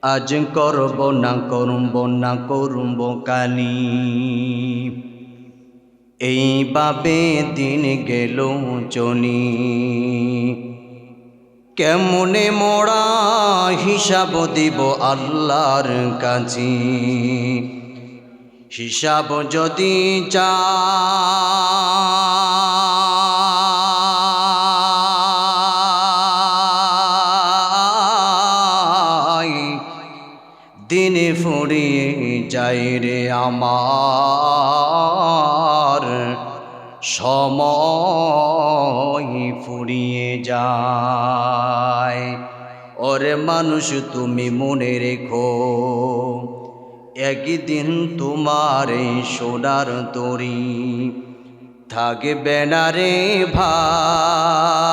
আজ করব না করব কালি। এইভাবে দিন গেল চলি। কেমনে মোরা হিসাব দিব আল্লাহর কাছে। হিসাব যদি চাই, দিনে ফুরিয়ে যায় রে আমার, সময় ফুরিয়ে যায়। ওরে মানুষ তুমি মনে রেখো, একদিন তোমার এই সোনার তরি থাকবে না রে ভাই।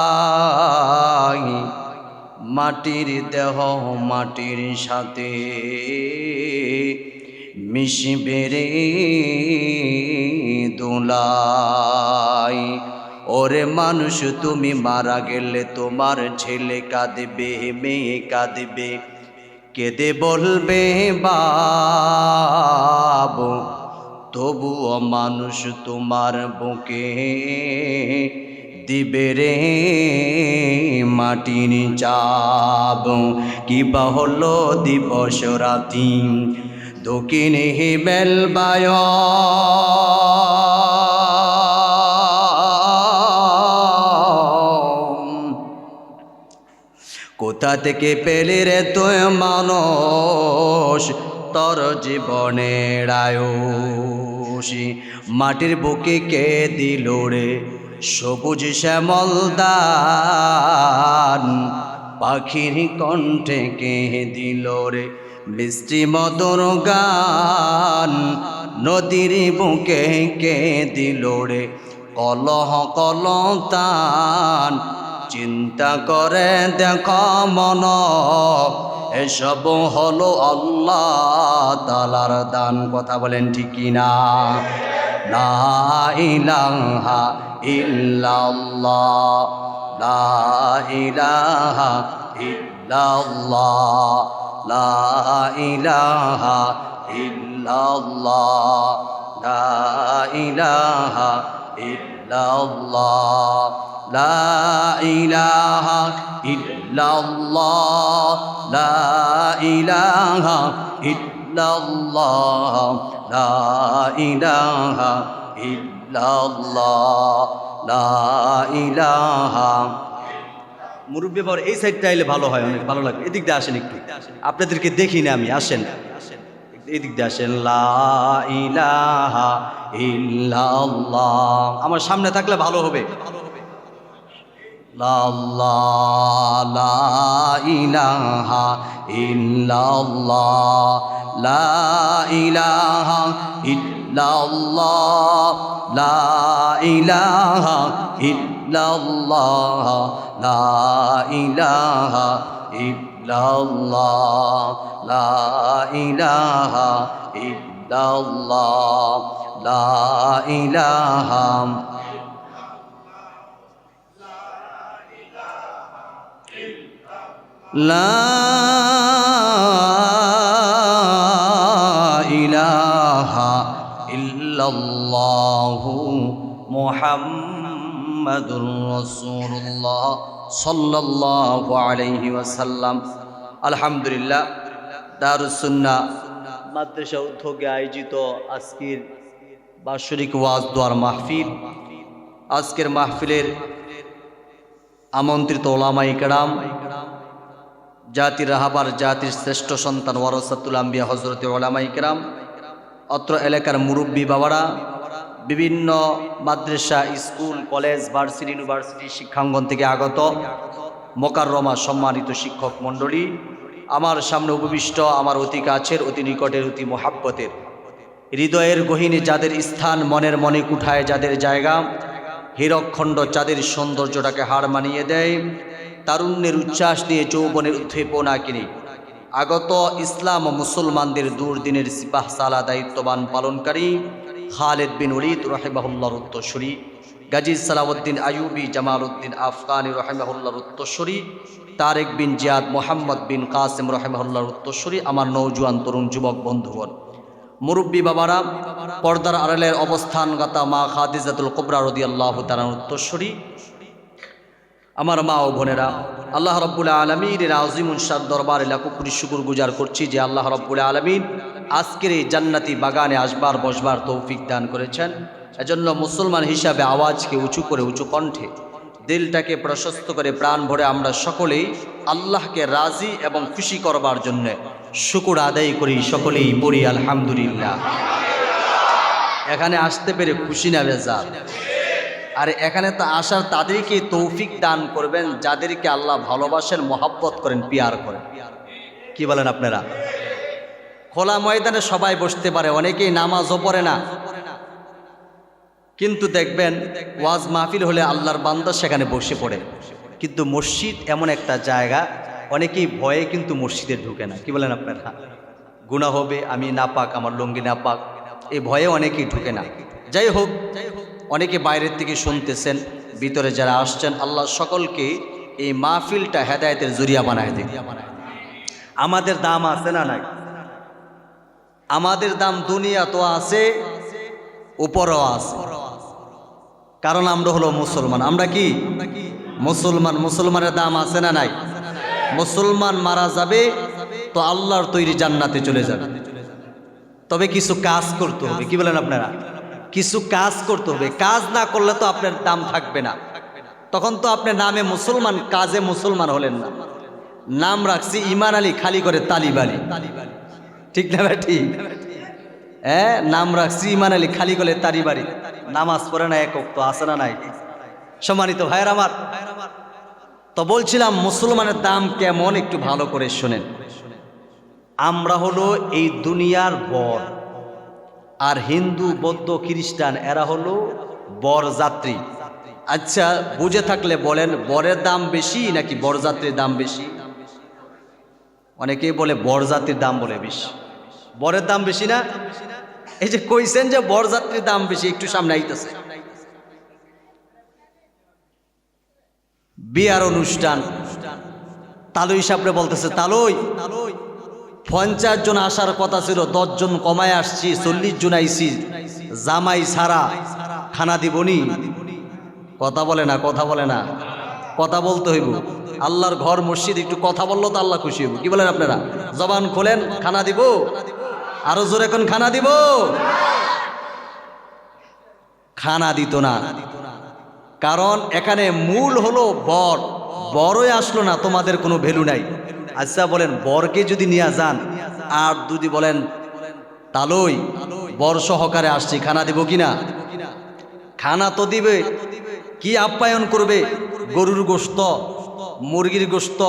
মাটির দেহ মাটির সাথে মিশবে রে দোলাই। ওরে মানুষ তুমি মারা গেলে তোমার ছেলে কাঁদবে, মেয়ে কাঁদবে, কেঁদে বলবে বাবু, তবুও মানুষ তোমার বুকে দিবে রে মাটির চাপ। কিবা হলো দিবস রাতি দক্ষিণে বেলবায়, কোথা থেকে পেলে রে তুই মানুষ তোর জীবনের আয়ুষ। মাটির বুকে কে দিল রে সবুজ শ্যামল দান, পাখির কণ্ঠে কে দিল রে মিষ্টি মধুর গান। নদীর বুকে কে দিল রে কলহ কলতান। চিন্তা করে দেখো মন, এসব হলো আল্লাহ তাআলার দান। কথা বলেন ঠিক কিনা? লা ইলাহা ইল্লাল্লাহ, লা ইলাহা ইল্লাল্লাহ, লা ইলাহা ইল্লাল্লাহ, লা ইলাহা ইল্লাল্লাহ, লা ইলাহা ইল্লাল্লাহ, লা ইলাহা ইল্লাল্লাহ, লা ইলাহা ইল্লাল্লাহ, লা ইলাহা। মুরব্বী বাবার এই সাইডটা এলে ভালো হয়, অনেক ভালো লাগে। এদিক দিয়ে আসেন, একটু আপনাদেরকে দেখি না আমি, আসেন এদিক দিয়ে আসেন। লা ইলাহা ইল্লাল্লাহ, আমার সামনে থাকলে ভালো হবে। লা ইলাহা ইল্লাল্লাহ, লা ইলাহা ইল্লাল্লাহ, লা ইলাহা ইল্লাল্লাহ, লা ইলাহা ইল্লাল্লাহ, লা ইলাহা ইল্লাল্লাহ, লা ইলাহা। লা ইলাহা ইল্লাল্লাহু মুহাম্মাদুর রাসূলুল্লাহ সাল্লাল্লাহু আলাইহি ওয়াসাল্লাম। আলহামদুলিল্লাহ, দারুস সুন্নাহ মাদ্রাসা উদ্যোগে আয়োজিত আজকের বাৎসরিক ওয়াজ দোয়ার মাহফিল। আজকের মাহফিলের আমন্ত্রিত ওলামায়ে কেরাম, জাতির রাহাবার, জাতির শ্রেষ্ঠ সন্তান ওয়ারাসাতুল আম্বিয়া হযরতে ওলামায়ে কেরাম, অত্র এলাকার মুরব্বী বাবারা, বিভিন্ন মাদ্রাসা, স্কুল, কলেজ, ভার্সিটি, ইউনিভার্সিটি শিক্ষাঙ্গন থেকে আগত মোকাররমা সম্মানিত শিক্ষক মণ্ডলী, আমার সামনে উপবিষ্ট, আমার অতি কাছের, অতি নিকটের, অতি মোহাব্বতের, হৃদয়ের গহীনে যাদের স্থান, মনের মনে কুঠায় যাদের জায়গা, হীরকখণ্ড যাদের সৌন্দর্যটাকে হার মানিয়ে দেয়, তারুণ্যের উচ্ছ্বাস নিয়ে যৌবনের উদ্দীপনা কিনে আগত ইসলাম ও মুসলমানদের দুর্দিনের সিপাহ সালা দায়িত্ববান পালনকারী খালেদ বিন ওলীদ রাহিমাহুল্লাহর উত্তরসূরি, গাজী সালাউদ্দিন আইয়ুবী, জামাল উদ্দিন আফগানী রাহিমাহুল্লাহর উত্তরসূরি, তারেক বিন জিয়াদ, মোহাম্মদ বিন কাসেম রহিমাহুল্লাহর উত্তরসূরি, আমার নওজোয়ান তরুণ যুবক বন্ধুগণ, মুরব্বী বাবারা, পর্দার আড়ালের অবস্থানগতা মা খাদিজাতুল কুবরা রাদিয়াল্লাহু তাআলার উত্তরসূরি, আমার মা ও বোনেরা, আল্লাহ রাব্বুল আলামিনের আযীমুন শান দরবারে লাখো কোটি শুকর গুজার করছি যে আল্লাহ রাব্বুল আলামিন আজকের এই জান্নাতি বাগানে আসবার বসবার তৌফিক দান করেছেন। এজন্য মুসলমান হিসাবে আওয়াজকে উঁচু করে, উঁচু কণ্ঠে, দিলটাকে প্রশস্ত করে, প্রাণ ভরে আমরা সকলেই আল্লাহকে রাজি এবং খুশি করবার জন্য শুকর আদায় করি, সকলেই পড়ি আলহামদুলিল্লাহ। এখানে আসতে পেরে খুশি না বেজার? আর এখানে তো আসার তাদেরকে তৌফিক দান করবেন যাদেরকে আল্লাহ ভালোবাসেন, মহাব্বত করেন, পিয়ার করেন। কি বলেন আপনারা? খোলা ময়দানে সবাই বসতে পারে, অনেকেই নামাজও পড়ে না, কিন্তু দেখবেন ওয়াজ মাহফিল হলে আল্লাহর বান্দা সেখানে বসে পড়ে। কিন্তু মসজিদ এমন একটা জায়গা, অনেকেই ভয়ে কিন্তু মসজিদে ঢুকে না। কি বলেন আপনারা? গুনাহ হবে, আমি নাপাক, আমার লুঙ্গি নাপাক, এই ভয়ে অনেকেই ঢুকে না। যাই হোক, অনেকে বাইরের থেকে শুনতেছেন, ভিতরে যারা আসছেন, আল্লাহ সকলকে এই মাহফিলটা হেদায়েতের জরিয়া বানায় দিন। আমাদের দাম আছে না নাই? আমাদের দাম দুনিয়া তো আছে, উপরও আছে, কারণ আমরা হলো মুসলমান। আমরা কি মুসলমান? মুসলমানের দাম আছে না নাই? মুসলমান মারা যাবে তো আল্লাহর তৈরি জান্নাতে চলে যাবে, তবে কিছু কাজ করতে হবে। কি বলেন আপনারা? কিছু কাজ করতে হবে। কাজ না করলে তো আপনার দাম থাকবে না। তখন তো আপনার নামে মুসলমান, কাজে মুসলমান হলেন না। নাম রাখছি ইমান আলী, খালি করে তালিব আলী। ঠিক না ঠিক? হ্যাঁ, নাম রাখছি ইমান আলী, খালি করে তালিব আলী। নামাজ পড়ে না, একক তো আছে না নাই? সম্মানিত ভাইয়ের আমার, তো বলছিলাম মুসলমানের দাম কেমন, একটু ভালো করে শোনেন। আমরা হলো এই দুনিয়ার বর, আর হিন্দু, বৌদ্ধ, খ্রিস্টান এরা হলো বরযাত্রী। আচ্ছা, বুঝে থাকলে বলেন, বরের দাম বেশি নাকি বরযাত্রীর দাম বেশি? অনেকেই বলে বরযাত্রীর দাম বলে বেশি। বরের দাম বেশি না? এই যে কইছেন যে বরযাত্রীর দাম বেশি, একটু সামনে আইতেছে বিয়ার অনুষ্ঠান, তালুই সাপড়ে বলতেছে, তালুই 50 জন আসার কথা ছিল, 10 জন কমায় আসছি, 40 জন আইছি, জামাই ছাড়া খানা দিবনি। কথা বলে না, কথা বলে না, কথা বলতে হইব। আল্লাহর ঘর মসজিদ, একটু কথা বললো তো আল্লাহ খুশি হইব। কি বলেন আপনারা? জবান খোলেন, খানা দিব। আরো জোরে এখন খানা দিব। খানা দিত না, কারণ এখানে মূল হলো বর। বরই আসলো না, তোমাদের কোনো ভ্যালু নাই। আচ্ছা বলেন, বরকে যদি নিয়ে যান আর যদি বলেন তালই বর সহকারে আসছি, খানা দিব কিনা? খানা তো দিবে। কি আপ্যায়ন করবে? গরুর গোশত, মুরগির গোশত,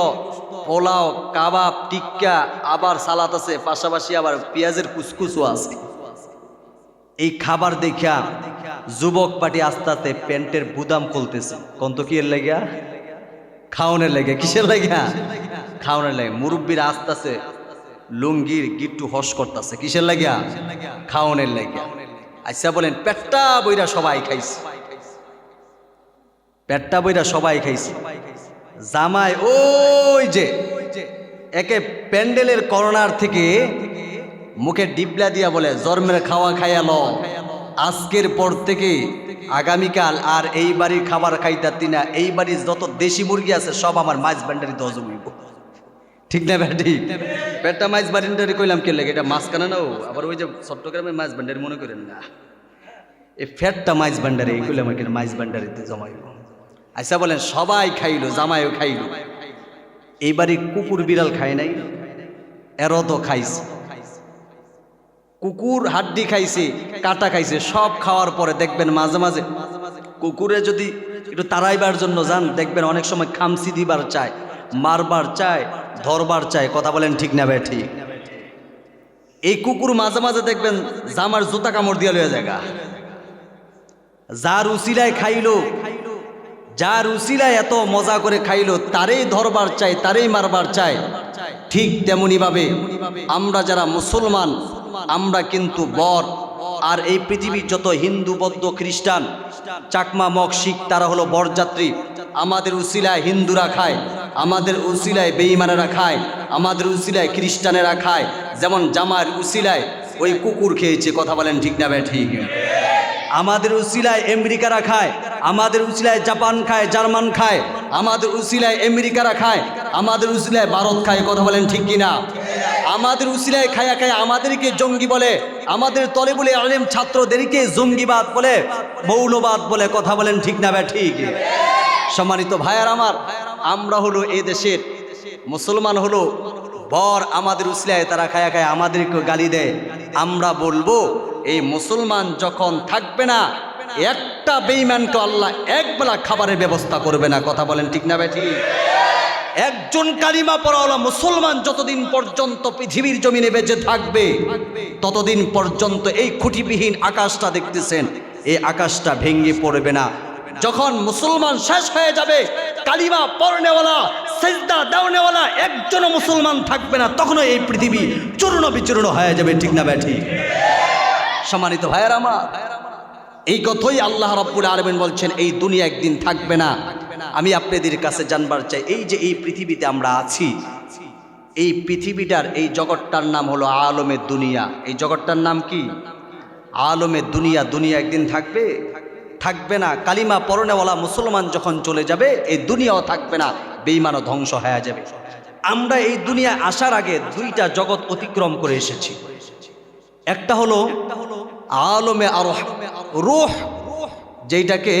পোলাও, কাবাব, টিক্কা, আবার সালাদ আছে, পাশাপাশি আবার পেঁয়াজের কুচকুচও আছে। এই খাবার দেখা যুবক পার্টি আস্তে আস্তে প্যান্টের বুদাম খুলতেছে। কন্ত কি এর লেগা? খাওনের লেগে। কিসের লেগা? খাওনের লেগে। মুরব্বীরা আস্তে আস্তে লুঙ্গির গিট্টু হস করতেছে। কিসের লেগা? খাওনের লেগা। আচ্ছা বলেন, পেটটা বইরা সবাই খাইছে, পেটটা বইরা সবাই খাইছে। জামাই ওই যে একে প্যান্ডেলের করোনার থেকে মুখে ডিবলা দিয়া বলে, জন্মের খাওয়া খাইয়াল, আজকের পর থেকে আগামীকাল আর এই বাড়ির খাবার খাইতাতি না। এই বাড়ির যত দেশি মুরগি আছে সব আমার মাছ ভান্ডারিতে হজম হইব। ঠিক না ব্যাটি? পেটটা মাছ ভান্ডারি কইলাম কে লাগে? এটা মাছ কানা না, আবার ওই যে চট্টগ্রামের মাছ ভান্ডারি মনে করেন না, এই ফ্যাটটা মাছ ভান্ডারি কইলাম মাছ ভান্ডারিতে জমাইব। আচ্ছা বলেন, সবাই খাইলো, জামাইও খাইলো। এই বাড়ির কুকুর বিড়াল খায় নাই? এরও তো খাইছে। কুকুর হাড্ডি খাইছে, কাটা খাইছে, সব খাওয়ার পরে দেখবেন মাঝে মাঝে কুকুরে যদি একটু তাড়াইবার জন্য যান, দেখবেন অনেক সময় খামসি দিবার চায়, মারবার চায়, ধরবার চায়। কথা বলেন ঠিক না ভাই? ঠিক। এই কুকুর মাঝে মাঝে দেখবেন জামার জুতা কামড় দিয়া লইয়া জায়গা। যার উসিলায় খাইলো, যার উসিলায় এত মজা করে খাইলো, তারেই ধরবার চাই, তারেই মারবার চাই। ঠিক তেমনি ভাবে আমরা যারা মুসলমান, আমরা কিন্তু বর। আর এই পৃথিবীর যত হিন্দু, বৌদ্ধ, খ্রিস্টান, চাকমা, মগ, শিখ, তারা হলো বরযাত্রী। আমাদের উসিলায় হিন্দুরা খায়, আমাদের উসিলায় বেঈমানেরা খায়, আমাদের উসিলায় খ্রিস্টানেরা খায়, যেমন জামার উসিলায় ওই কুকুর খেয়েছে। কথা বলেন ঠিক না ভাই? ঠিক। আমাদের উসিলায় আমেরিকারা খায়, আমাদের উসিলায় জাপান খায়, জার্মান খায়, আমাদের উসিলায় আমেরিকারা খায়, আমাদের উসিলায় ভারত খায়। কথা বলেন ঠিক কিনা? আমাদের উসিলায় খায়া খায় আমাদেরকে জঙ্গি বলে, আমাদের তলেবুলে আলেম ছাত্রদেরকে জঙ্গিবাদ বলে, মৌলবাদ বলে। কথা বলেন ঠিক না ভাই? ঠিক। সম্মানিত ভাইয়ার আমার, আমরা হলো এই দেশের মুসলমান, হলো বর আমাদের উসিলায় তারা খায়া খায় আমাদেরকে গালি দেয়। আমরা বলবো এই মুসলমান যখন থাকবে না, একটা বেঈমানকে আল্লাহ একবেলা খাবারের ব্যবস্থা করবে না। কথা বলেন ঠিক না ভাই? ঠিক। একজন কালিমা পড়াওয়ালা মুসলমান যতদিন পর্যন্ত পৃথিবীর জমিনে বেঁচে থাকবে, ততদিন পর্যন্ত এই খুঁটিবিহীন আকাশটা দেখতেছেন, এই আকাশটা ভেঙে পড়বে না। যখন মুসলমান শেষ হয়ে যাবে, কালিমা পড়নেওয়ালা, সিজদা দেওয়ানেওয়ালা একজনও মুসলমান থাকবে না, তখনও এই পৃথিবী চূর্ণ বিচূর্ণ হয়ে যাবে। ঠিক না ভাই? ঠিক। সম্মানিত ভাইয়েরা আমার, এই কথাই আল্লাহ রাব্বুল আলামিন বলছেন, এই দুনিয়া একদিন থাকবে না। আমি আপনাদের কাছে জানবার চাই, এই যে এই পৃথিবীতে আমরা আছি, এই পৃথিবীটার, এই জগৎটার নাম হলো আলমে দুনিয়া। এই জগৎটার নাম কি? আলমে দুনিয়া। দুনিয়া একদিন থাকবে? থাকবে না। কালিমা পড়নেওয়ালা মুসলমান যখন চলে যাবে, এই দুনিয়াও থাকবে না, বেঈমানও ধ্বংস হয়ে যাবে। আমরা এই দুনিয়া আসার আগে দুইটা জগৎ অতিক্রম করে এসেছি। একটা হলো আলমে রূহ, যেটাকে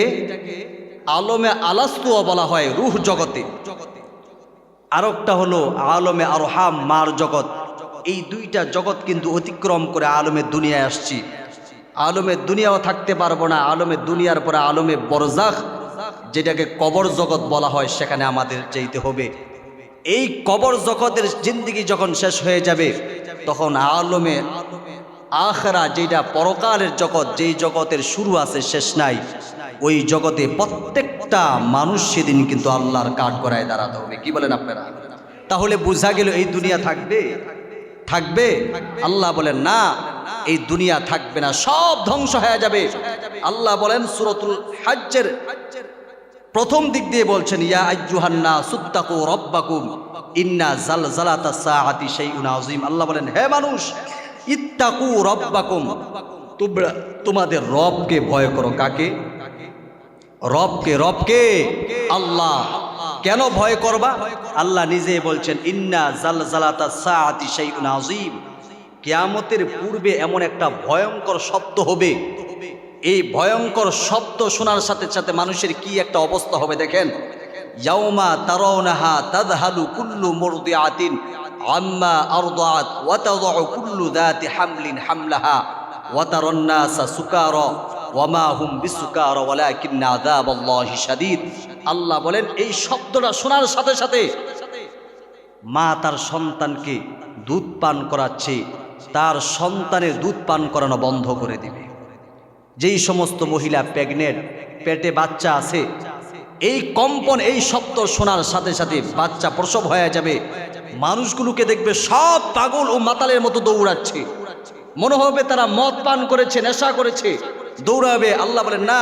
আলমে আলাস্তুয়া বলা হয়, রূহ জগতে। আরেকটা হলো আলমে আরহাম, মার জগৎ। এই দুইটা জগৎ কিন্তু অতিক্রম করে আলমে দুনিয়ায় আসছি। আলমে দুনিয়াও থাকতে পারবো না। আলমে দুনিয়ার পরে আলমে বরজাখ, যেটাকে কবর জগৎ বলা হয়, সেখানে আমাদের যেতে হবে। এই কবর জগতের জিন্দেগি যখন শেষ হয়ে যাবে, তখন আলমে আখেরা, যেটা পরকালের জগৎ, যেই জগতের শুরু আছে শেষ নাই, ওই জগতে প্রত্যেকটা মানুষ সেদিন কিন্তু আল্লাহর কাঠ করায় দাঁড়াতে হবে। কি বলেন আপনারা? তাহলে বোঝা গেল এই দুনিয়া থাকবে? থাকবে? আল্লাহ বলেন না, এই দুনিয়া থাকবে না, সব ধ্বংস হয়ে যাবে। আল্লাহ বলেন সূরাতুল হজ্জের প্রথম দিক দিয়ে বলছেন, ইয়া আইয়ুহান নাসু তাকু রাব্বাকুম ইন্না জালজালাতাস সাআতি শাইউন আযীম। আল্লাহ বলেন, হে মানুষ, ইত্তাকু রাব্বাকুম, তোমরা তোমাদের রবকে ভয় করো। কাকে? রবকে। রবকে আল্লাহ। কেন ভয় করবা? আল্লাহ নিজে বলছেন, ইন্না জালজালাতাস সাআতি শাইউন আযীম, কিয়ামতের পূর্বে এমন একটা ভয়ঙ্কর শব্দ হবে, এই ভয়ঙ্কর শব্দ শোনার সাথে সাথে মানুষের কি একটা অবস্থা হবে দেখেন। ইয়াউমা তারাউনাহা তাযহালু কুল্লু মুরদিআতিন আম্মা আরদাআত ওয়া তাযউ কুল্লু যাতি হামলিন হামলাহা ওয়া তারান নাসা সুকারা ওয়া মা হুম বিসুকারা ওয়ালাকিন্না আযাবাল্লাহি শাদীদ। আল্লাহ বলেন, এই শব্দটা শোনার সাথে সাথে মা তার সন্তানকে দুধ পান করাচ্ছে, তার সন্তানের দুধ পান করানো বন্ধ করে দিবে। যেই সমস্ত মহিলা প্রেগনেন্ট, পেটে বাচ্চা আছে, এই কম্পন, এই শব্দ শোনার সাথে সাথে বাচ্চা প্রসব হয়ে যাবে। মানুষগুলোকে দেখবে সব পাগল ও মাতালের মতো দৌড়াচ্ছে, মনে হবে তারা মদ পান করেছে, নেশা করেছে, দৌড়াবে। আল্লাহ বলেন না,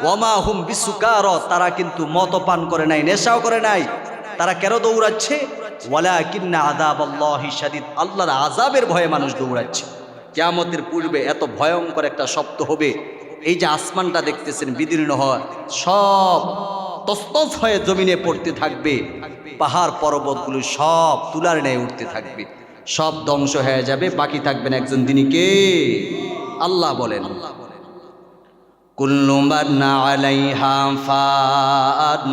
ওয়ামা হুম বিসুকার, তারা কিন্তু মদ পান করে নাই, নেশাও করে নাই। তারা কেন দৌড়াচ্ছে? ওয়ালাকিন্না আযাবাল্লাহি শাদীদ, আল্লাহর আযাবের ভয়ে মানুষ দৌড়াচ্ছে। কিয়ামতের পূর্বে এত ভয়ঙ্কর একটা শব্দ হবে, এই যে আসমানটা দেখতেছেন বিদীর্ণ হয়, সব তছনছ হয়ে জমিনে পড়তে থাকবে, পাহাড় পর্বতগুলো সব তুলার ন্যায় উঠতে থাকবে, সব ধ্বংস হয়ে যাবে, বাকি থাকবেন একজন, তিনি কে? আল্লাহ বলেন, কুল্লু মান আলাইহা ফান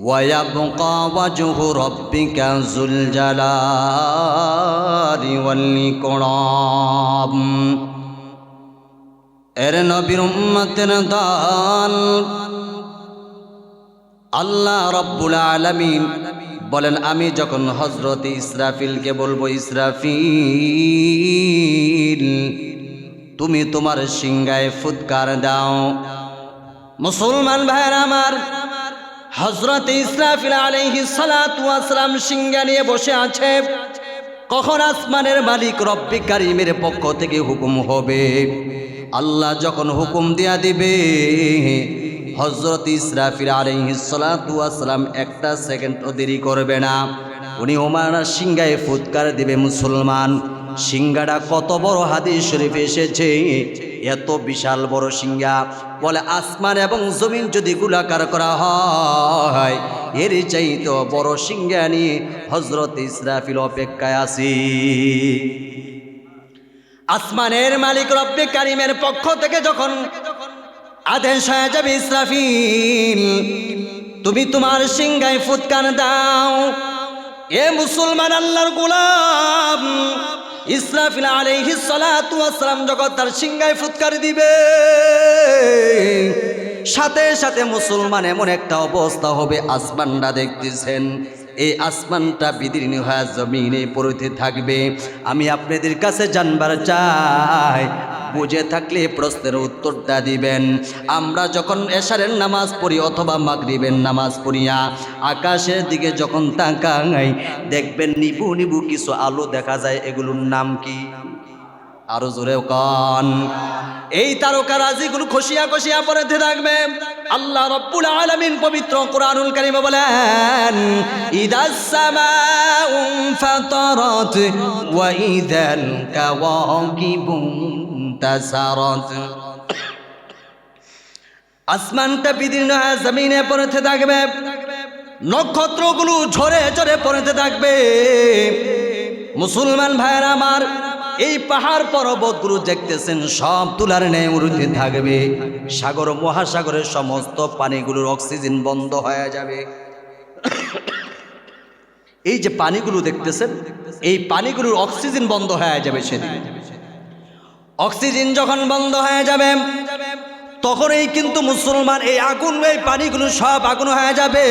ওয়া ইয়াবকা ওয়াজহু রাব্বিকা যুল জালালি ওয়াল ইকরাম। এর নবীর উম্মতের দল, আল্লাহ রাব্বুল আলামিন বলেন, আমি যখন হযরত ইসরাফিলকে বলবো, ইসরাফিল তুমি তোমার সিংহায় ফুৎকার দাও। মুসলমান ভাইরা আমার, হযরত ইসরাফিল আলাইহিস সালাতু ওয়াস সালাম সিংহা নিয়ে বসে আছে। কখন আসমানের মালিক রব্বে কারীমের পক্ষ থেকে হুকুম হবে, আল্লাহ যখন হুকুম দিয়া দিবে, হযরত ইসরাফিল আলাইহিস সালাতু ওয়াস সালাম একটা সেকেন্ডও দেরি করবে না, উনি ওনার সিংহায় ফুৎকার দিবে। মুসলমান, সিংহাটা কত বড় হাদিস শরীফে এসেছে, এত বিশাল বড় সিংহা, বলে আসমান এবং জমিন যদি গোলাকার করা হয় এর চাইতে বড় সিংহা নিয়ে হযরত ইসরাফিল অপেক্ষায় আছি। আসমানের মালিক রব্বে কারিমের পক্ষ থেকে যখন আদেশ হয়ে যাবে, ইসরাফিল তুমি তোমার সিংহায় ফুৎকার দাও। এ মুসলমান আল্লাহর গোলাম, ইসরাফিল আলাইহিস সালাতু ওয়াস সালাম যখন তার সিংহায় ফুৎকার দিবে, সাথে সাথে মুসলমান এমন একটা অবস্থা হবে, আসমানটা দেখতেছেন এই আসমানটা বিদীর্ণ হয়ে জমিনে পড়তে থাকবে। আমি আপনাদের কাছে জানবার চাই, বুঝে থাকলে প্রশ্নের উত্তরটা দিবেন। আমরা যখন এশারের নামাজ পড়ি অথবা মাগরিবের নামাজ পড়িয়া আকাশের দিকে যখন তাকাই, দেখবেন নিবু নিবু কিছু আলো দেখা যায়, এগুলোর নাম কি? আরো জোরে কান। এই তারকারাজিগুলো খসিয়া খসিয়া পড়তে থাকবে। আল্লাহ রাব্বুল আলামিন পবিত্র কোরআনুল কারীমে বলেন, ইদাস সামাউ ফাতারাত ওয়া ইদাল কাওয়াকিবু তাসারাত। আসমানটা বিদীর্ণ হয়ে জমিনে পড়তে থাকবে, নক্ষত্রগুলো ঝরে ঝরে পড়তে থাকবে। মুসলমান ভাইরা আমার, এই পাহাড় পর্বতগুলো দেখতেছেন সব তুলার ন্যায় উড়তে থাকবে। সাগর মহাসাগরের সমস্ত পানিগুলোর অক্সিজেন বন্ধ হয়ে যাবে। এই যে পানিগুলো দেখতেছেন, এই পানিগুলোর অক্সিজেন বন্ধ হয়ে যাবে। সেদিন অক্সিজেন যখন বন্ধ হয়ে যাবে, তখনই কিন্তু মুসলমান এই আগুন, এই পানিগুলো সব আগুন হয়ে যাবে।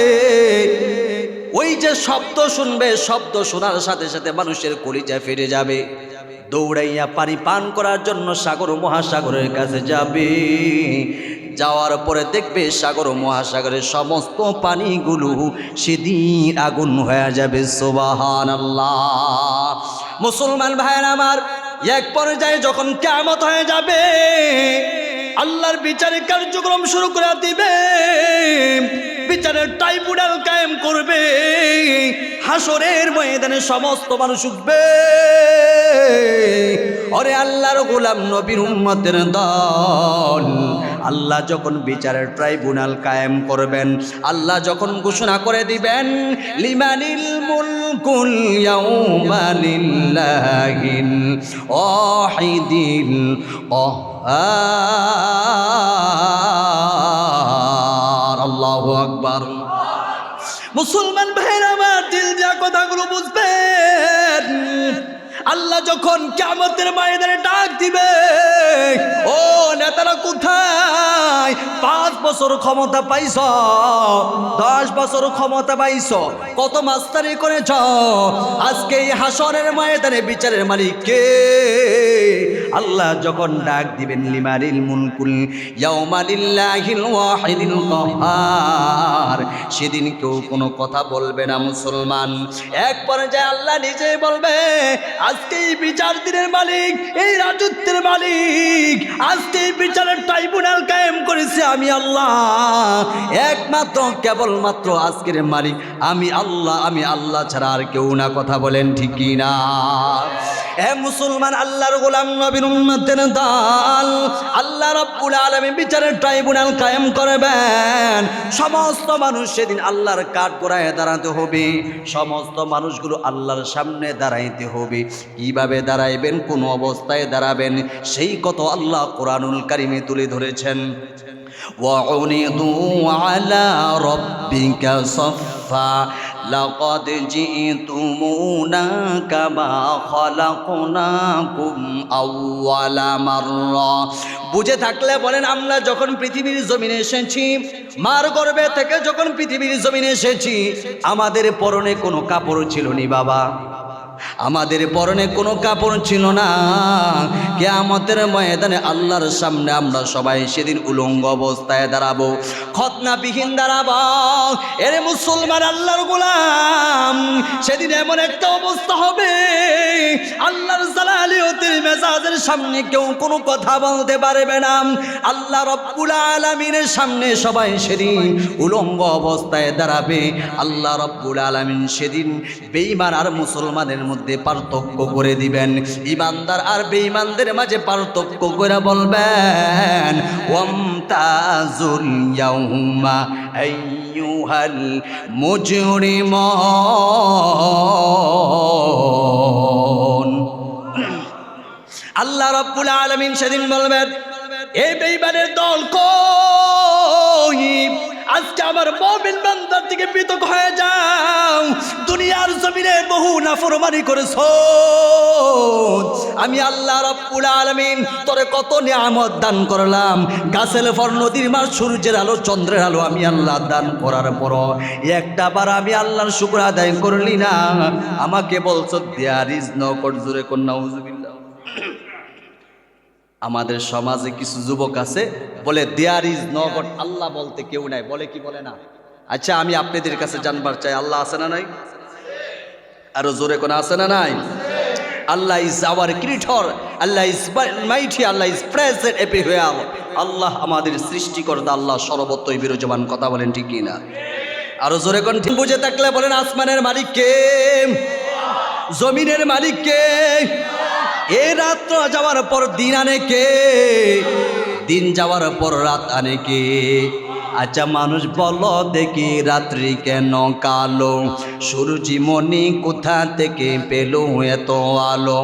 ওই যে শব্দ শুনবে, শব্দ শোনার সাথে সাথে মানুষের কলিজা ফিরে যাবে, দৌড়াইয়া পানি পান করার জন্য সাগর মহাসাগরের কাছে যাবে। যাওয়ার পরে দেখবে সাগর মহাসাগরের সমস্ত পানিগুলো সেদিন আগুন হয়ে যাবে। সুবহানাল্লাহ। মুসলমান ভাইয়েরা আমার, এক পর্যায়ে যখন কিয়ামত হয়ে যাবে, আল্লাহর বিচারের কার্যক্রম শুরু করে দিবে, বিচারের ট্রাইব্যুনাল কায়েম করবে, হাসরের ময়দানে সমস্ত মানুষ উঠবে। ওরে আল্লাহর গোলাম নবীর উম্মতের দল, আল্লাহ যখন বিচারের ট্রাইব্যুনাল কায়েম করবেন, আল্লাহ যখন ঘোষণা করে দিবেন, লিমানিল মুলকুল ইয়াউমা লিল্লাহিল ওয়াহিদিল কাহ্হার। আল্লাহু আকবার। মুসলমান ভাইরা আমার, দিল দিয়া কথাগুলো বুঝবেন। আল্লাহ যখন কিয়ামতের ময়দানে ডাক দিবে, ও নেতারা কোথায়? 5 বছর ক্ষমতা পাইছ, 10 বছর ক্ষমতা পাইছ, কত মাস্তারি করেছ, আজকে এই হাসরের ময়দানে বিচারের মালিক কে? আল্লাহ যখন ডাক দিবেন, লিমানিল মুলকুল ইয়াউমা লিল্লাহিল ওয়াহিদিল কাহ্হার, সেদিন কেউ কোনো কথা বলবে না। মুসলমান, এক পর্যায়ে আল্লাহ নিজেই বলবে, আজকে এই বিচার দিনের মালিক, এই রাজত্বের মালিক, আজকে এই বিচারের ট্রাইব্যুনাল কায়েম করেছে আমি আল্লাহ, একমাত্র কেবলমাত্র আজকের মালিক আমি আল্লাহ, আমি আল্লাহ ছাড়া আর কেউ না। কথা বলেন ঠিক কি না? হে মুসলমান, আল্লাহর গোলাম নবীর উম্মতের দল, আল্লাহ রাব্বুল আলামিন বিচারের ট্রাইব্যুনাল কায়েম করবেন। সমস্ত মানুষ সেদিন আল্লাহর কাঠগড়ায় দাঁড়াতে হবে, সমস্ত মানুষগুলো আল্লাহর সামনে দাঁড়াইতে হবে। কিভাবে দাঁড়াইবেন, কোন অবস্থায় দাঁড়াবেন, সেই কত আল্লাহ কোরআনুল কারীমে তুলে ধরেছেন। وَعُرِضُوا عَلَى رَبِّكَ صَفًّا لَقَدْ جِئْتُمُونَا كَمَا خَلَقْنَاكُمْ أَوَّلَ مَرَّةٍ। বুঝে থাকলে বলেন, আমরা যখন পৃথিবীর জমিনে এসেছি, মার গর্ভে থেকে যখন পৃথিবীর জমিনে এসেছি, আমাদের পরনে কোনো কাপড় ছিল নি বাবা। আমাদের পরনে কোনো কাপড় ছিল না। কিয়ামতের ময়দানে আল্লাহর সামনে আমরা সবাই সেদিন উলঙ্গ অবস্থায় দাঁড়াবো, খতনাবিহীন দাঁড়াবো। এর মুসলমান আল্লাহর গোলাম, সেদিন এমন একটা অবস্থা হবে আল্লাহর জালালিয়তের মেজাজের সামনে কেউ কোনো কথা বলতে পারবে না। আল্লাহ রব্বুল আলামিনের সামনে সবাই সেদিন উলঙ্গ অবস্থায় দাঁড়াবে। আল্লাহ রব্বুল আলামিন সেদিন বেঈমান আর মুসলমানের মধ্যে পার্থক্য করে দিবেন, ঈমানদার আর বেঈমানদের মাঝে পার্থক্য করে বলবেন, ওয়ামতাজুল ইয়াউমা আইয়ুহাল মুজরিমুন। আল্লাহ রাব্বুল আলামিন সেদিন বলবেন, এই বেঈমানের দল কই? আজকে আমার মুমিন বান্দার থেকে পৃথক হয়ে যাও। দুনিয়ার জমিনে বহু নাফরমানি করেছো, আমি আল্লাহ রাব্বুল আলামিন তোরে কত নিয়ামত দান করলাম। গাছের ফল, নদীর মাছ, সূর্যের আলো, চন্দ্রের আলো আমি আল্লাহ দান করার পর একটা বার আমি আল্লাহর শুকর আদায় করলি না। আমাকে বলছো দেয়ার ইজ নো গড। জোরে কোন নাউজুবিল্লাহ। আমাদের সমাজে কিছু যুবক আছে বলে দেয়ার ইজ নো গড, আল্লাহ বলতে কেউ নাই। বলে কি বলে না? আচ্ছা, আমি আপনাদের কাছে জানবার চাই, আল্লাহ আছে না নাই? আরো জোরে কোন আছে না নাই? Allah is our creator, Allah is mighty, Allah is present everywhere. Allah আমাদের সৃষ্টিকর্তা, আল্লাহ সর্বত্রই বিরাজমান। কথা বলেন ঠিক কি না? আরো জোরে কোন ঠিক বুঝে থাকলে বলেন, আসমানের মালিক কে? জমিনের মালিক কে? এ রাত্র যাওয়ার পর দিন আনে কে? দিন যাওয়ার পর রাত আনে কে? আচ্ছা মানুষ বলো দেখি, রাত্রি কেন কালো? সূর্যমণি কোথা থেকে পেল এত আলো?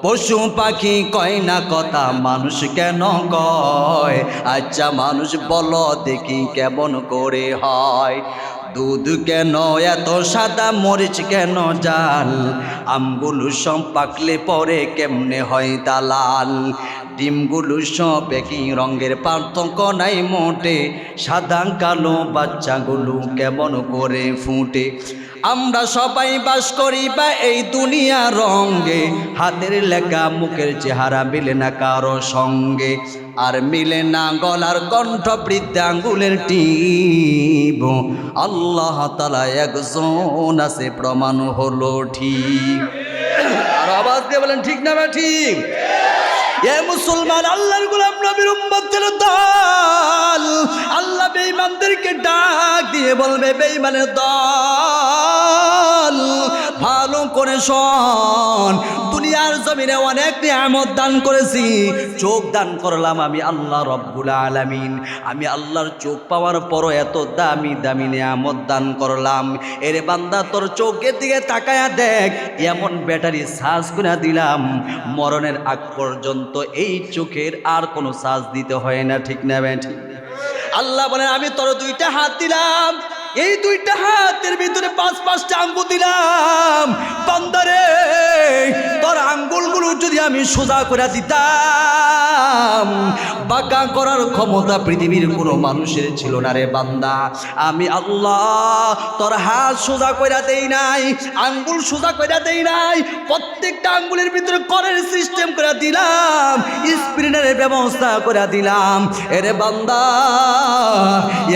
পশু পাখি কয় না কথা, মানুষ কেন কয়? আচ্ছা মানুষ বলো দেখি কেমন করে হয়? দুধ কেন এত সাদা, মরিচ কেন জাল? আমগুলো সব পাকলে পরে কেমনে হয় দালাল? ডিমগুলো সব একই রঙের, পার্থক্য নাই মোটে। সাদা কালো বাচ্চাগুলো কেমন করে ফুটে? আমরা সবাই বাস করি বা এই দুনিয়া রঙ্গে, হাতের লেখা মুখের চেহারা মিলে না কারো সঙ্গে। আর মিলে না গলার কণ্ঠ, বৃদ্ধাঙ্গুলের টিপ। আল্লাহ তাআলা একজন আছে, প্রমাণ হলো ঠিক। আর আওয়াজ দিয়ে বলেন ঠিক না ঠিক? এ মুসলমান, আল্লাহর গোলাম, নবীর উম্মতের দল, আল্লাহ বেঈমানদেরকে ডাক দিয়ে বলবে, বেঈমানের দল ভালো করে শোন। দুনিয়ার জমিনে অনেক নিয়ামত দান করেছি, চোখ দান করলাম আমি আল্লাহ রব্বুল আলামিন। আমি আল্লাহর চোখ পাওয়ার পরও এত দামি দামি নিয়ামত দান করলাম। এরে বান্দা, তোর চোখের দিকে তাকায়া দেখ, এমন ব্যাটারি চার্জ করে দিলাম, মরণের আগ পর্যন্ত এই চোখের আর কোনো চার্জ দিতে হয় না। ঠিক না ঠিক? আল্লাহ বলেন, আমি তোর দুইটা হাত দিলাম, এই দুইটা হাতের ভিতরে 5-5টা আঙ্গুল দিলাম। বান্দারে, তোর আঙ্গুলগুলো যদি আমি সোজা করে দিতাম, বাঁকা করার ক্ষমতা পৃথিবীর কোনো মানুষের ছিল না রে বান্দা। আমি আল্লাহ তোর হাত সোজা করে দেই নাই, আঙ্গুল সোজা করে দেই নাই, প্রত্যেকটা আঙ্গুলের ভিতরে করের সিস্টেম করে দিলাম, স্প্রিনের ব্যবস্থা করে দিলাম। এরে বান্দা,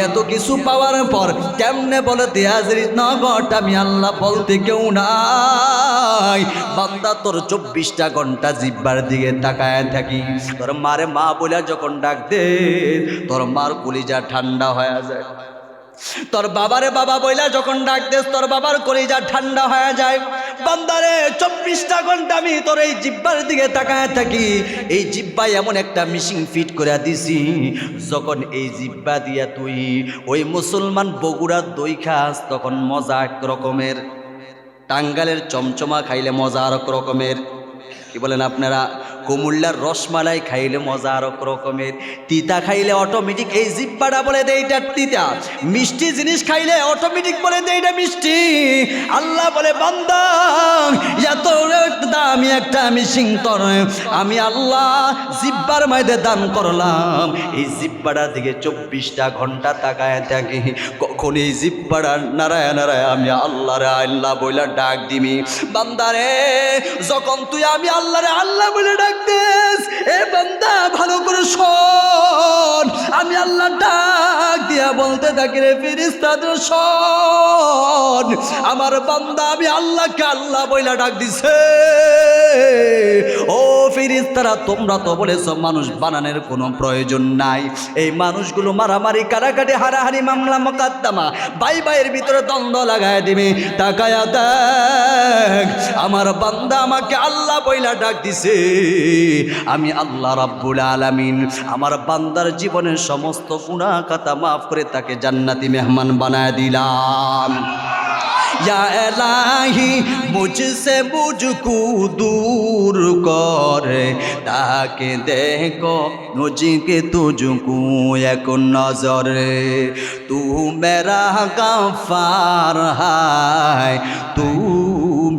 এত কিছু পাওয়ার পর কেমনে বলে দেয়াজের নগট আমি আল্লাহ বলতে কেউ নাই? বান্দা, তোর 24টা ঘন্টা জিহ্বার দিকে তাকায় থাকি। তোর মারে মা বলে যখন ডাক দে, তোর মার কলিজা ঠান্ডা হয়ে যায়। তোর বাবারে বাবা বইলা যখন ডাক দেস, তোর বাবার কলিজা ঠান্ডা হয়ে যায়। বান্দারে, 24টা ঘন্টা আমি তোর এই জিহ্বার দিকে তাকায় থাকি। এই জিহ্বা এমন একটা মিশিং ফিট করে দিছি, যখন এই জিহ্বা দিয়া তুই ওই মুসলমান বগুড়ার দই খাস, তখন মজা এক রকমের। টাঙ্গালের চমচমা খাইলে মজা আর এক রকমের। কি বলেন আপনারা? কুমিল্লার রসমালাই খাইলে মজা আর এক রকমের। তিতা খাইলে অটোমেটিক এই জিহ্বাটা বলে দে এটা তিতা। মিষ্টি জিনিস খাইলে অটোমেটিক বলে দে এটা মিষ্টি। আল্লাহ বলে, বান্দা, এত আমি একটা মিশিং তর, আমি আল্লাহ জিব্বার মধ্যে দান করলাম। এই জিব্বাটার দিকে 24টা ঘন্টা তাকায় থাকি, কখন এই জিব্বাটা নারায় নারায় আমি আল্লাহরে আল্লাহ বইলা ডাক দিবি। বান্দারে যখন তুই আমি আল্লাহরে আল্লাহ বলে ডাক দিস, এ বান্দা ভালো করে শোন, আমি আল্লাহ ডাক দিয়া বলতে থাকি, রে ফেরেশতাদের শোন, আমার বান্দা আমি আল্লাহকে আল্লাহ বইলা ডাক দিছে। ও ফেরেশতারা, তোমরা তো বলেছ মানুষ বানানোর কোনো প্রয়োজন নাই। এই মানুষগুলো মারামারি, কারাকাটি, হারাহারি, মামলা মোকদ্দমা, ভাই ভাইয়ের ভিতরে দ্বন্দ্ব লাগায় দিবে। তাকায়া দেখ, আমার বান্দা আমাকে আল্লাহ বইলা ডাক দিছে। আমি আল্লাহ রাব্বুল আলামিন আমার বান্দার জীবনের সমস্ত গুনাহ খাতা মাফ করে তাকে জান্নাতি মেহমান বানায় দিলাম। या इलाही मुझसे मुझको दूर कर, ताकि देखो मुझके तुझको एक नजर, तू मेरा गफ्फार है, तू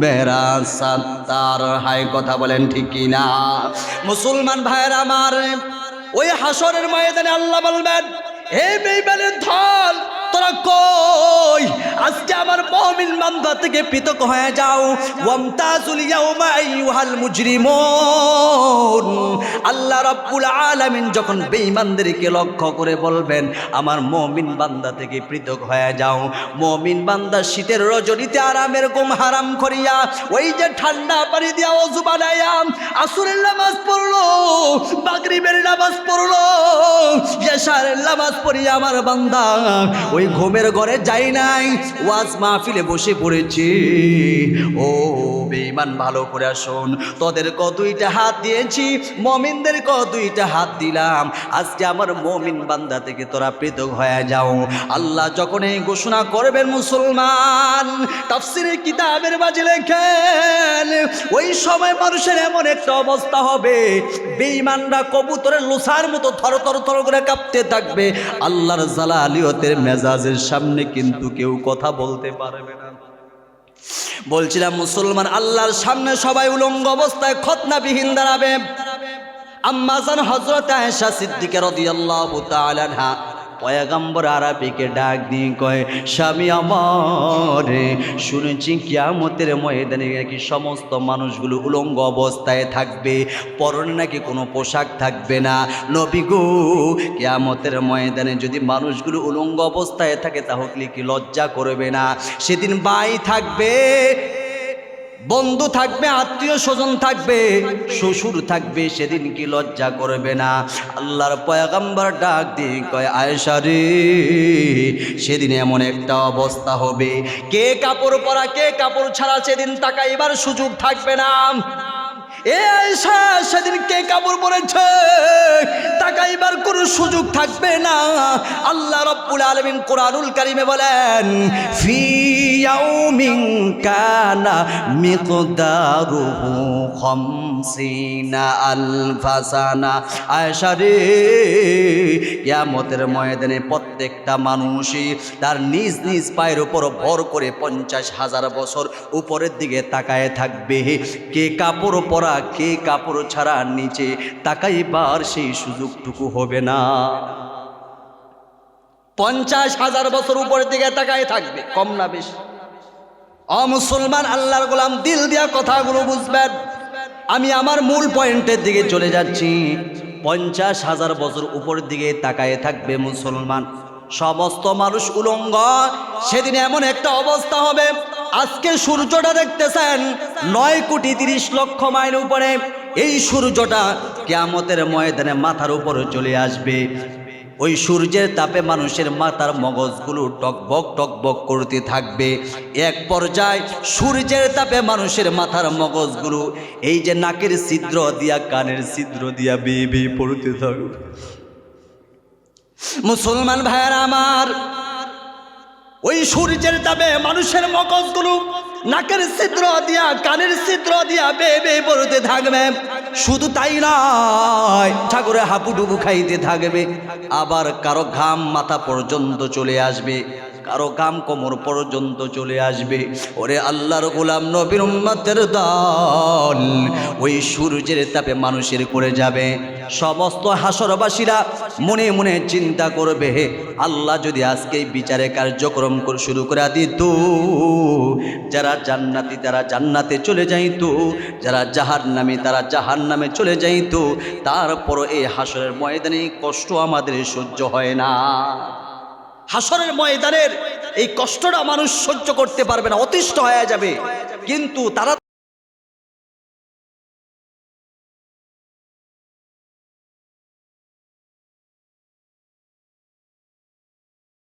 मेरा सत्तार है। কথা বলেন ঠিক কি না? মুসলমান ভাইরা আমার, ওই হাসরের ময়দানে আল্লাহ বলবেন, হে বেঈমানের দল, তোরা কই? আজকে আমার মুমিন বান্দা থেকে পৃথক হয়ে যাও। ওয়ামতাজুল ইয়াউমা আইয়ুহাল মুজরিমুন। আল্লাহ রাব্বুল আলামিন যখন বেঈমানদেরকে লক্ষ্য করে বলবেন, আমার মুমিন বান্দা থেকে পৃথক হয়ে যাও। মুমিন বান্দা শীতের রজনীতে আরামের ঘুম হারাম করিয়া, ওই যে ঠান্ডা পানি দিয়া ওযু বানাইয়া আসরের নামাজ পড়লো, মাগরিবের নামাজ পড়লো, ইশারের নামাজ পড়িয়া আমার বান্দা ওই ঘুমের ঘরে যাই নাই, ওয়াজ মাহফিলে বসে পড়েছে। ও বেঈমান, ভালো করে শোন, তোদের দুইটা হাত দিয়েছি, মুমিনদের দুইটা হাত দিলাম। আজকে আমার মুমিন বান্দা থেকে তোরা পৃথক হয়ে যাও। আল্লাহ যখন এই ঘোষণা করবেন, মুসলমান তাফসীরের কিতাবের মাঝে লেখেন, ওই সময় মানুষের এমন একটা অবস্থা হবে, বেঈমানরা কবুতরের লোসার মতো থর থর থর করে কাঁপতে থাকবে। আল্লাহর জালালিয়তের মেজাজের সামনে কিন্তু কেউ কথা বলতে পারবে না। বলছিলাম মুসলমান, আল্লাহর সামনে সবাই উলঙ্গ অবস্থায় খতনাবিহীন দাঁড়াবে। আম্মা জান হযরত আয়েশা সিদ্দিকা রাদিয়াল্লাহু তাআলা আনহা পয়গম্বর আরবিকে ডাক দিয়ে কয়, স্বামী আমার, শুনেছি কিয়ামতের ময়দানে নাকি সমস্ত মানুষগুলো উলঙ্গ অবস্থায় থাকবে, পরনে নাকি কোনো পোশাক থাকবে না। নবী গো, কিয়ামতের ময়দানে যদি মানুষগুলো উলঙ্গ অবস্থায় থাকে তাহলে কি লজ্জা করবে না? সেদিন ভাই থাকবে, বন্ধু থাকবে, আত্মীয় স্বজন থাকবে, শ্বশুর থাকবে, সেদিন কি লজ্জা করবে না? আল্লাহর পয়গম্বর ডাক দিয়ে কয়, আয়েশা রে, সেদিন এমন একটা অবস্থা হবে, কে কাপড় পরা কে কাপড় ছাড়া সেদিন তাকাইবার সুযোগ থাকবে না। এ আয়েশা, সেদিন কে কাপড় পরেছে তাকাইবার কোনো সুযোগ থাকবে না। আল্লাহ রাব্বুল আলামিন কোরআনুল কারীমে বলেন, ফি ইয়াউমিন কানা মিকদারুহু 50 আলফা সানা। আয়েশা রে, কিয়ামতের ময়দানে প্রত্যেকটা মানুষই তার নিজ নিজ পায়ের উপর ভর করে 50,000 বছর উপরের দিকে তাকায় থাকবে। কে কাপড় পরা কে কাপড় ছাড়া নিচে তাকাইবার সেই সুযোগটুকু হবে না। 50,000 বছর উপরের দিকে তাকায় থাকবে, কম না বেশি? মুসলমান আল্লাহর গোলাম, দিল দিয়া কথাগুলো বুঝবেন। আমি আমার মূল পয়েন্টের দিকে চলে যাচ্ছি। 50,000 বছর উপরের দিকে তাকায় থাকবে মুসলমান, সমস্ত মানুষ উলঙ্গ। সেদিন এমন একটা অবস্থা হবে, আজকে সূর্যটা দেখতেছেন 9,30,00,000 মাইল উপরে, এই সূর্যটা কিয়ামতের ময়দানে মাথার উপরে চলে আসবে। ওই সূর্যের তাপে মানুষের মাথার মগজগুলো টকবক টকবক করতে থাকবে। এক পর্যায়ে সূর্যের তাপে মানুষের মাথার মগজগুলো এই যে নাকের ছিদ্র দিয়া কানের ছিদ্র দিয়া বেয়ে বেয়ে পড়তে থাকবে। মুসলমান ভাইয়েরা আমার, ওই সূর্যের তাপে মানুষের মগজগুলো নাকের ছিদ্র দিয়া কানের ছিদ্র দিয়া বেয়ে বেয়ে পড়তে থাকবে। শুধু তাই নয়, ঠাকুরে হাপুডুবু খাইতে থাকবে, আবার কারো ঘাম মাথা পর্যন্ত চলে আসবে। কারো গাম কোমর পর্যন্ত চলে আসবে। ওরে আল্লাহর গোলাম নবীর উম্মতের দল, ওই সূর্যের তাপে মানুষের করে যাবে। সমস্ত হাসরবাসীরা মনে মনে চিন্তা করবে, আল্লাহ যদি আজকে বিচারে কার্যক্রম শুরু করে দিত, যারা জান্নাতি তারা জান্নাতে চলে যাইত, যারা জাহান্নামী তারা জাহান্নামে চলে যাইত। তারপর এই হাসরের ময়দানে কষ্ট আমাদের সহ্য হয় না। হাসরের ময়দানের এই কষ্টটা মানুষ সহ্য করতে পারবে না, অতিষ্ঠ হয়ে যাবে। কিন্তু তারা